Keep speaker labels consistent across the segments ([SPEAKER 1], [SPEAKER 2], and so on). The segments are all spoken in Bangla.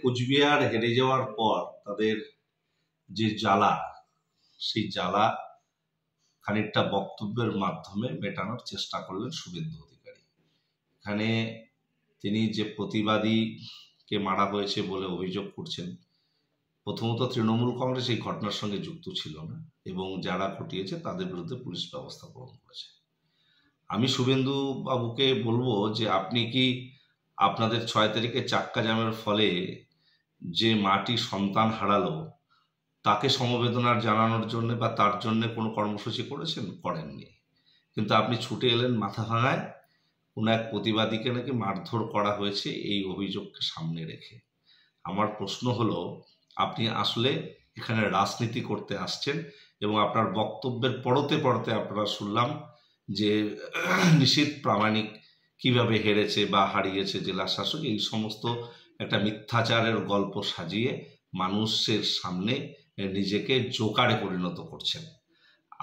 [SPEAKER 1] কোচবিহার হেরে যাওয়ার পর তাদের যে জ্বালা, সেই জ্বালা খানিকটা বক্তব্যের মাধ্যমে মেটানোর চেষ্টা করলেন শুভেন্দু অধিকারী। এখানে তিনি যে প্রতিবাদীকে মারা হয়েছে বলে অভিযোগ করছেন, প্রথমত তৃণমূল কংগ্রেস এই ঘটনার সঙ্গে যুক্ত ছিল না এবং যারা ঘটিয়েছে তাদের বিরুদ্ধে পুলিশ ব্যবস্থা গ্রহণ করেছে। আমি শুভেন্দু বাবুকে বলবো যে আপনি কি আপনাদের 6 তারিখে চাক্কা জ্যামের ফলে যে মাটি সন্তান হারালো তাকে সমবেদনা জানানোর জন্য বা তার জন্য কোনো কর্মসূচি করেছেন? করেননি। কিন্তু আপনি ছুটে এলেন মাথা ভাঙায় কোনো এক প্রতিবাদীকে নাকি মারধর করা হয়েছে এই অভিযোগকে সামনে রেখে। আমার প্রশ্ন হলো, আপনি আসলে এখানে রাজনীতি করতে আসছেন এবং আপনার বক্তব্যের পরতে পরতে আপনারা শুনলাম যে নিশীথ প্রামাণিক কিভাবে হেরেছে বা হারিয়েছে জেলা শাসক, এই সমস্ত একটা মিথ্যাচারের গল্প সাজিয়ে মানুষের সামনে নিজেকে জোকারে পরিণত করছেন।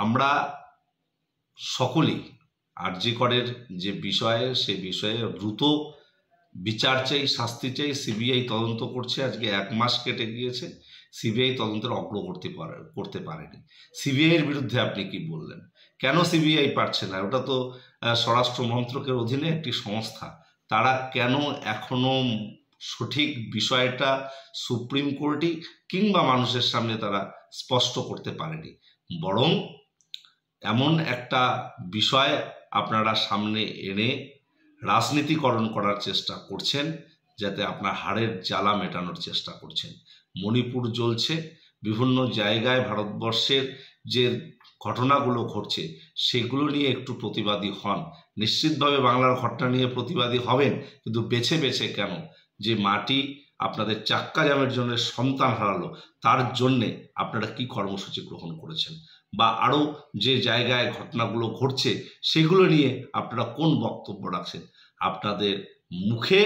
[SPEAKER 1] আমরা সকলেই আরজি করের যে বিষয়ে, সে বিষয়ে দ্রুত বিচার চাই, শাস্তি চাই। সিবিআই তদন্ত করছে, আজকে 1 মাস কেটে গিয়েছে, সিবিআই তদন্তের অগ্রগতি করতে পারেনি। সিবিআইয়ের বিরুদ্ধে আপনি কি বললেন? কেন সিবিআই পারছে না? ওটা তো স্বরাষ্ট্র মন্ত্রকের অধীনে একটি সংস্থা, তারা কেন এখনো সঠিক বিষয়টা সুপ্রিম কোর্টই কিংবা মানুষের সামনে তারা স্পষ্ট করতে পারেনি? বরং এমন একটা বিষয় আপনারা সামনে এনে রাজনীতিকরণ করার চেষ্টা করছেন, যাতে আপনার হাড়ের জ্বালা মেটানোর চেষ্টা করছেন। মণিপুর জ্বলছে, বিভিন্ন জায়গায় ভারতবর্ষের যে ঘটনাগুলো ঘটছে সেগুলো নিয়ে একটু প্রতিবাদী হন। নিশ্চিতভাবে বাংলার ঘটনা নিয়ে প্রতিবাদী হবেন, কিন্তু বেছে বেছে কেন? যে মাটি আপনাদের চাক্কা জ্যামের জন্য সন্তান হারালো, তার জন্যে আপনারা কি কর্মসূচি গ্রহণ করেছেন? বা আরও যে জায়গায় ঘটনাগুলো ঘটছে সেগুলো নিয়ে আপনারা কোন বক্তব্য রাখছেন? আপনাদের মুখে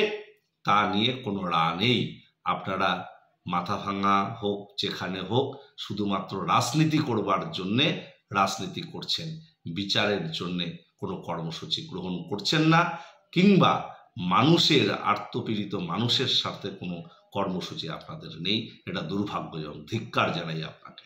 [SPEAKER 1] তা নিয়ে কোনো রা নেই। আপনারা মাথা ভাঙা হোক যেখানে হোক, শুধুমাত্র রাজনীতি করবার জন্যে রাজনীতি করছেন, বিচারের জন্যে কোনো কর্মসূচি গ্রহণ করছেন না, কিংবা মানুষের আর্তপীড়িত মানুষের সাথে কোনো কর্মসূচি আপনাদের নেই। এটা দুর্ভাগ্যজনক। ধিক্কার জানাই আপনাকে।